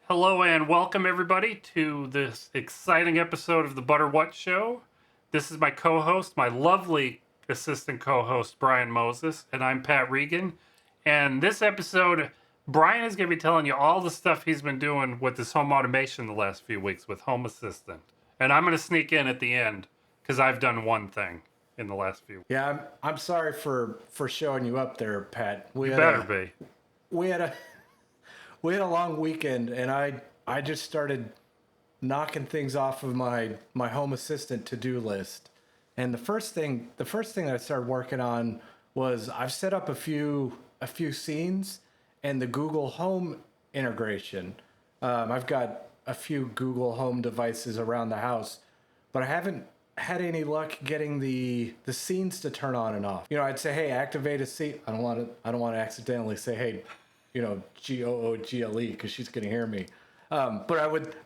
Hello and welcome everybody to this exciting episode of the Butter What Show. This is my co-host, my lovely assistant co-host Brian Moses, and I'm Pat Regan. And this episode, Brian is going to be telling you all the stuff he's been doing with this home automation the last few weeks with Home Assistant. And I'm going to sneak in at the end because I've done one thing in the last few weeks. Yeah, I'm sorry for showing you up there, Pat. You better be. We had a long weekend, and I just started knocking things off of my Home Assistant to-do list. And the first thing I started working on was I've set up a few scenes and the Google Home integration. I've got a few Google Home devices around the house, but I haven't had any luck getting the scenes to turn on and off. You know, I'd say, hey, activate a scene. I don't want to accidentally say, hey, you know, GOOGLE, because she's gonna hear me. But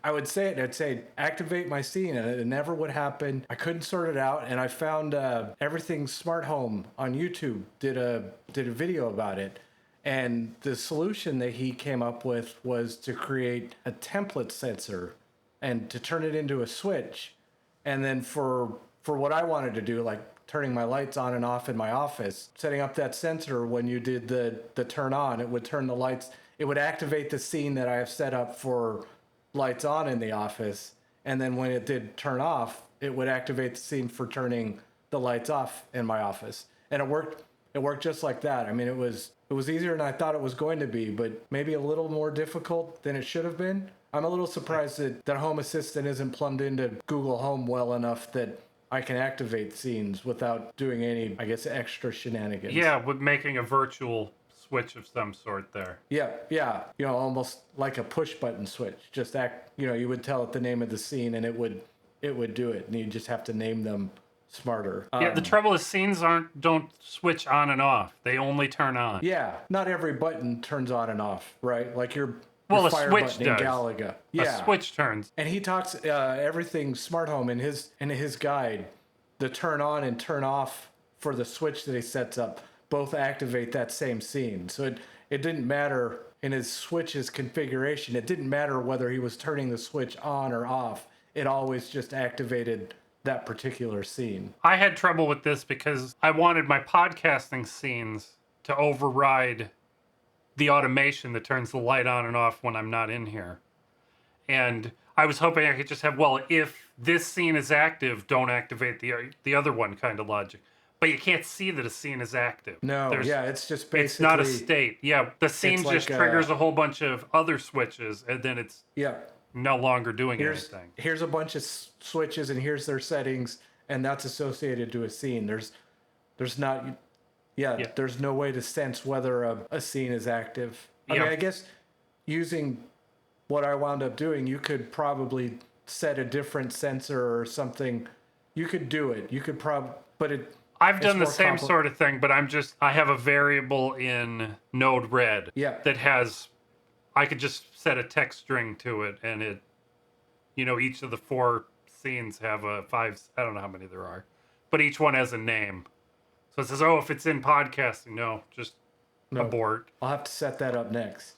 I would say it. I'd say activate my scene, and it never would happen. I couldn't sort it out, and I found Everything Smart Home on YouTube did a video about it. And the solution that he came up with was to create a template sensor and to turn it into a switch. And then for what I wanted to do, like turning my lights on and off in my office, setting up that sensor when you did the turn on, it would turn the lights, it would activate the scene that I have set up for lights on in the office. And then when it did turn off, it would activate the scene for turning the lights off in my office. And it worked just like that. I mean, it was easier than I thought it was going to be, but maybe a little more difficult than it should have been. I'm a little surprised that Home Assistant isn't plumbed into Google Home well enough that I can activate scenes without doing any, I guess, extra shenanigans. Yeah, with making a virtual switch of some sort there. Yeah. You know, almost like a push button switch. Just you would tell it the name of the scene and it would do it. And you just have to name them smarter. Yeah, the trouble is scenes don't switch on and off. They only turn on. Yeah, not every button turns on and off, right? Like your a fire switch button does. in Galaga. Yeah. A switch turns. And he talks Everything Smart Home in his guide. The turn on and turn off for the switch that he sets up both activate that same scene. So it didn't matter in his switch's configuration. It didn't matter whether he was turning the switch on or off. It always just activated that particular scene. I had trouble with this because I wanted my podcasting scenes to override the automation that turns the light on and off when I'm not in here. And I was hoping I could just have, well, if this scene is active, don't activate the other one kind of logic. But you can't see that a scene is active. No, it's just basically... It's not a state. Yeah, the scene just triggers a whole bunch of other switches, and then it's no longer doing anything. Here's a bunch of switches, and here's their settings, and that's associated to a scene. There's no way to sense whether a scene is active. I mean, I guess using what I wound up doing, you could probably set a different sensor or something. You could do it. You could I've done the same sort of thing, but I have a variable in Node Red that has, I could just set a text string to it, and it, each of the 4 scenes have I don't know how many there are, but each one has a name. So it says, oh, if it's in podcasting, just abort. I'll have to set that up next.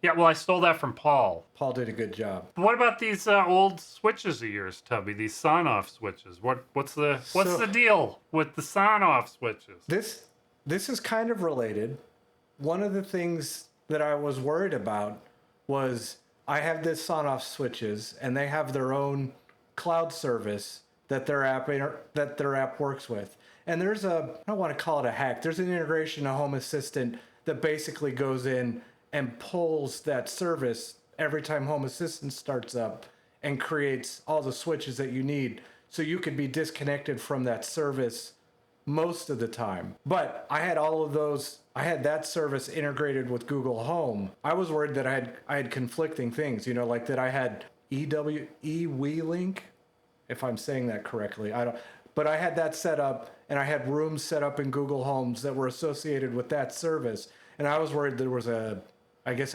Yeah, well, I stole that from Paul. Paul did a good job. What about these old switches of yours, Tubby? These on-off switches. What's the deal with the on-off switches? This is kind of related. One of the things that I was worried about was I have this on-off switches, and they have their own cloud service that their app works with. And there's I don't want to call it a hack. There's an integration to Home Assistant that basically goes in and pulls that service every time Home Assistant starts up and creates all the switches that you need. So you could be disconnected from that service most of the time. But I had all of those. I had that service integrated with Google Home. I was worried that I had conflicting things, like that I had eWeLink, if I'm saying that correctly. But I had that set up, and I had rooms set up in Google Homes that were associated with that service. And I was worried there was a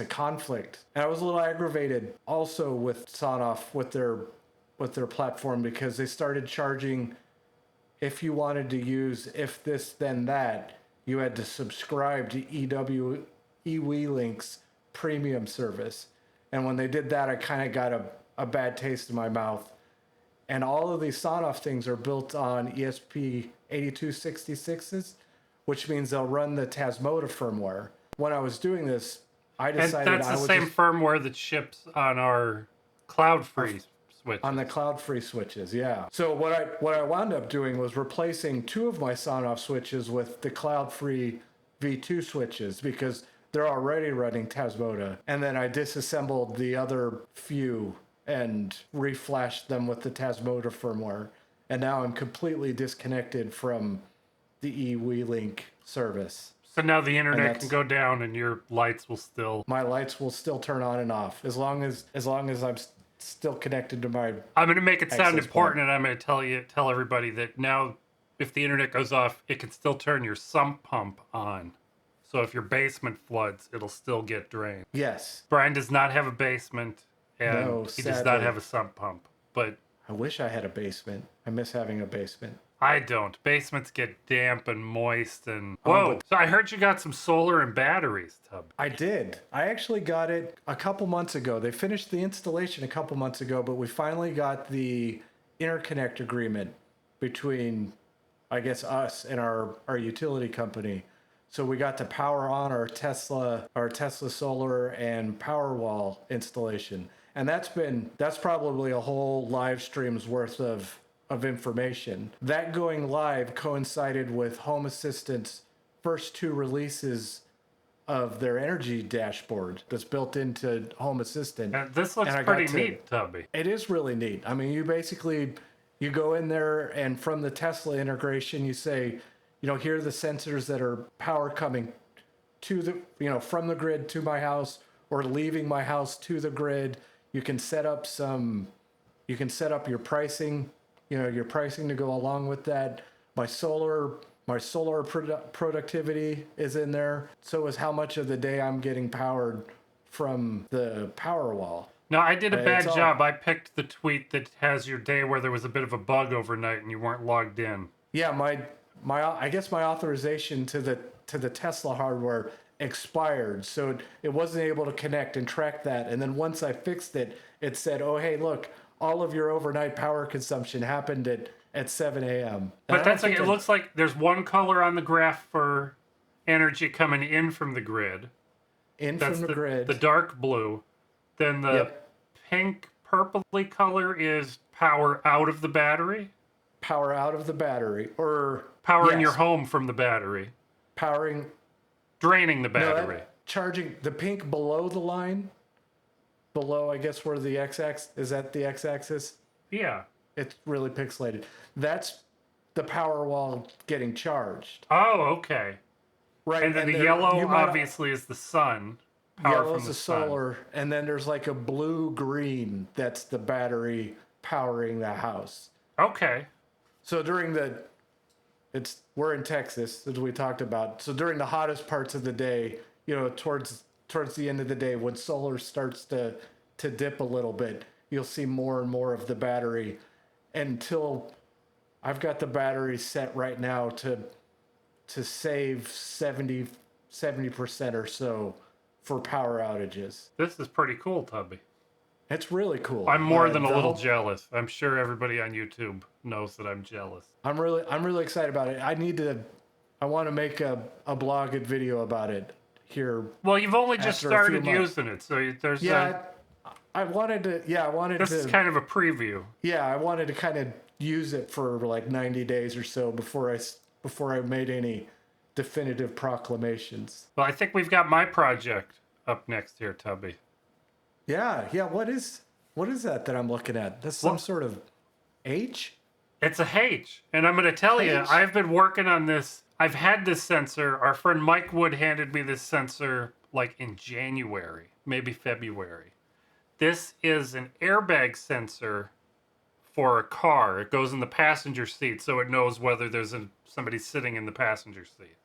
conflict. And I was a little aggravated also with Sonoff, with their platform, because they started charging, if you wanted to use if this then that, you had to subscribe to eWeLink's premium service. And when they did that, I kind of got a bad taste in my mouth. And all of these SON-off things are built on ESP8266s, which means they'll run the Tasmota firmware. When I was doing this, I And decided that's I the would same just firmware that ships on our cloud-free switches. on the cloud-free switches, yeah. So what I wound up doing was replacing two of my SON-off switches with the cloud-free V2 switches because they're already running Tasmota. And then I disassembled the other few and reflashed them with the Tasmota firmware. And now I'm completely disconnected from the eWeLink service. So now the internet that's- can go down and your lights will still... My lights will still turn on and off as long as I'm still connected to my... I'm going to make it sound access important, point. and I'm going to tell everybody that now, if the internet goes off, it can still turn your sump pump on. So if your basement floods, it'll still get drained. Yes. Brian does not have a basement, and No, he does not sadly. have a sump pump. But I wish I had a basement. I miss having a basement. I don't. Basements get damp and moist and... Oh, Whoa! but- So I heard you got some solar and batteries, Tub. I did. I actually got it a couple months ago. They finished the installation a couple months ago, but we finally got the interconnect agreement between, I guess, us and our utility company. So we got to power on our Tesla Solar and Powerwall installation. And that's probably a whole live stream's worth of information. That going live coincided with Home Assistant's first two releases of their energy dashboard that's built into Home Assistant. This looks And I got pretty to- neat, Tubby. It is really neat. I mean, you go in there and from the Tesla integration, you say, here are the sensors that are power coming to the, from the grid to my house or leaving my house to the grid. You can set up your pricing, your pricing to go along with that. My solar productivity is in there. So is how much of the day I'm getting powered from the Powerwall. No, I did a bad it's all- job. I picked the tweet that has your day where there was a bit of a bug overnight and you weren't logged in. Yeah, I guess my authorization to the Tesla hardware expired, so it wasn't able to connect and track that. And then once I fixed it, it said, "Oh, hey, look, all of your overnight power consumption happened at 7 a.m." But that's like, it looks like there's one color on the graph for energy coming in from the grid. in That's from the grid. the dark blue. Then the Yep. pink purpley color is power out of the battery. Power out of the battery, or Powering your yes, home from the battery. powering Draining the no, battery. charging the pink below the line. Below, I guess, where the x-axis is at the x-axis. Yeah. It's really pixelated. That's the Powerwall getting charged. Oh, okay. Right. And then the there- yellow you might- obviously is the sun. Power Yellow's from the sun. solar, and then there's like a blue-green that's the battery powering the house. Okay. So we're in Texas, as we talked about. So during the hottest parts of the day, towards the end of the day, when solar starts to dip a little bit, you'll see more and more of the battery until I've got the battery set right now to save 70% or so for power outages. This is pretty cool, Tubby. It's really cool. I'm more than a the little whole- jealous. I'm sure everybody on YouTube knows that I'm jealous. I'm really excited about it. I want to make a blog and video about it here. Well, you've only just After a few started months. using it, so there's Yeah, I wanted this is to kind of a preview. I wanted to kind of use it for like 90 days or so before I made any definitive proclamations. Well, I think we've got my project up next here, Tubby. Yeah. What is that I'm looking at? That's some sort of H? It's a H, and I'm going to tell you, H? I've been working on this. I've had this sensor. Our friend Mike Wood handed me this sensor like in January, maybe February. This is an airbag sensor for a car. It goes in the passenger seat, so it knows whether there's somebody sitting in the passenger seat.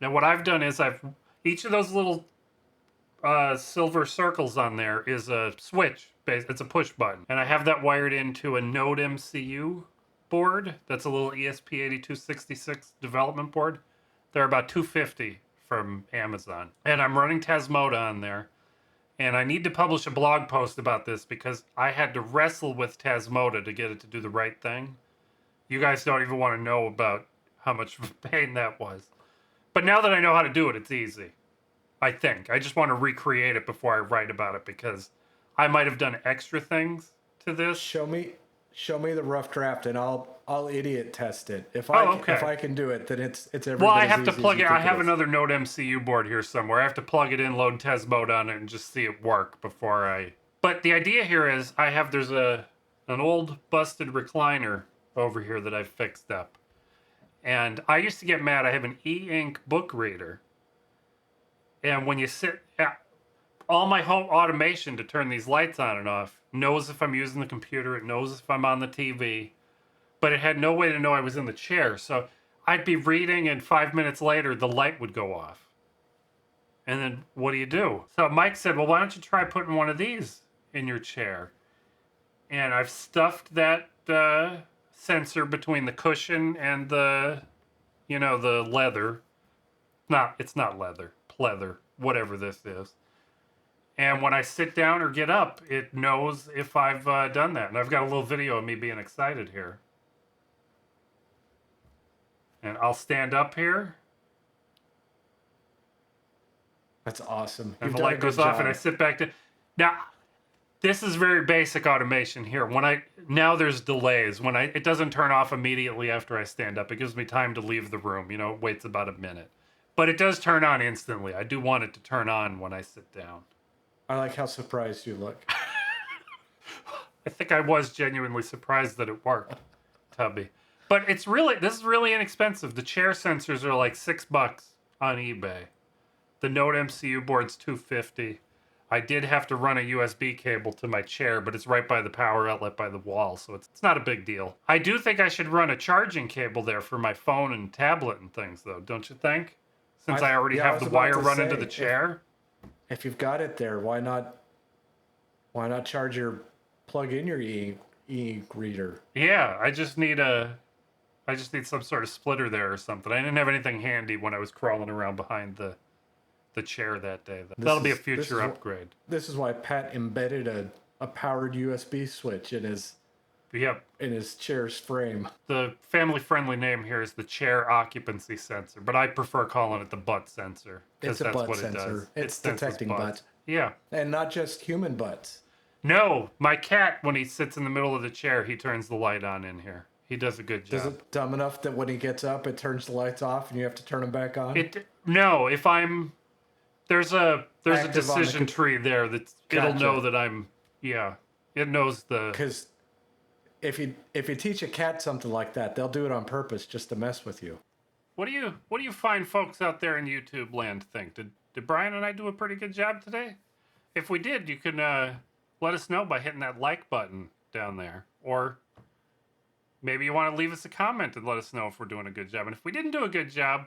Now, what I've done is each of those little silver circles on there is a switch. It's a push button. And I have that wired into a Node MCU board. That's a little ESP8266 development board. They're about $250 from Amazon. And I'm running Tasmota on there. And I need to publish a blog post about this because I had to wrestle with Tasmota to get it to do the right thing. You guys don't even want to know about how much of a pain that was. But now that I know how to do it, it's easy. I think. I just want to recreate it before I write about it because I might have done extra things to this. Show me the rough draft, and I'll idiot test it. If okay. I can do it, then it's every Well, bit I as have to easy plug as it. you I think have is. another Node MCU board here somewhere. I have to plug it in, load Tasmode on it, and just see it work before I. But the idea here is there's an old busted recliner over here that I've fixed up, and I used to get mad. I have an e-ink book reader, and when you sit, all my home automation to turn these lights on and off knows if I'm using the computer. It knows if I'm on the TV, but it had no way to know I was in the chair. So I'd be reading, and 5 minutes later, the light would go off. And then what do? So Mike said, well, why don't you try putting one of these in your chair? And I've stuffed that sensor between the cushion and the leather. It's not leather, pleather, whatever this is. And when I sit down or get up, it knows if I've done that. And I've got a little video of me being excited here. And I'll stand up here. That's awesome. And the light goes off and I sit back to... Now, this is very basic automation here. Now there's delays. It doesn't turn off immediately after I stand up. It gives me time to leave the room. It waits about a minute. But it does turn on instantly. I do want it to turn on when I sit down. I like how surprised you look. I think I was genuinely surprised that it worked, Tubby. But this is really inexpensive. The chair sensors are like $6 on eBay. The Node MCU board's $250. I did have to run a USB cable to my chair, but it's right by the power outlet by the wall, so it's not a big deal. I do think I should run a charging cable there for my phone and tablet and things, though, don't you think? Since I already have the wire run into the chair. If you've got it there, why not plug in your e-reader? Yeah, I just need some sort of splitter there or something. I didn't have anything handy when I was crawling around behind the chair that day. That'll be a future upgrade. This is why Pat embedded a powered USB switch in his chair's frame. The family-friendly name here is the chair occupancy sensor, but I prefer calling it the butt sensor. It's a butt sensor. It's detecting butts. Yeah. And not just human butts. No, my cat, when he sits in the middle of the chair, he turns the light on in here. He does a good job. Is it dumb enough that when he gets up, it turns the lights off and you have to turn them back on? No, if I'm... There's a decision tree there that it'll know that I'm... Yeah, it knows the... Because if you teach a cat something like that, they'll do it on purpose just to mess with you. What do you find folks out there in YouTube land think? Did Brian and I do a pretty good job today? If we did, you can let us know by hitting that like button down there. Or maybe you want to leave us a comment and let us know if we're doing a good job. And if we didn't do a good job,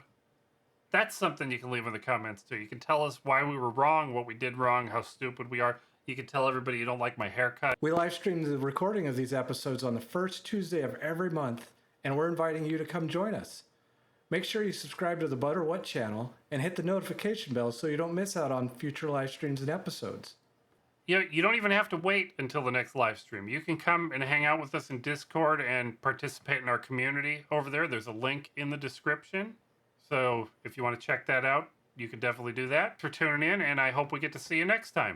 that's something you can leave in the comments too. You can tell us why we were wrong, what we did wrong, how stupid we are. You can tell everybody you don't like my haircut. We live stream the recording of these episodes on the first Tuesday of every month, and we're inviting you to come join us. Make sure you subscribe to the Butter What channel and hit the notification bell so you don't miss out on future live streams and episodes. You don't even have to wait until the next live stream. You can come and hang out with us in Discord and participate in our community over there. There's a link in the description. So if you want to check that out, you can definitely do that. For tuning in, and I hope we get to see you next time.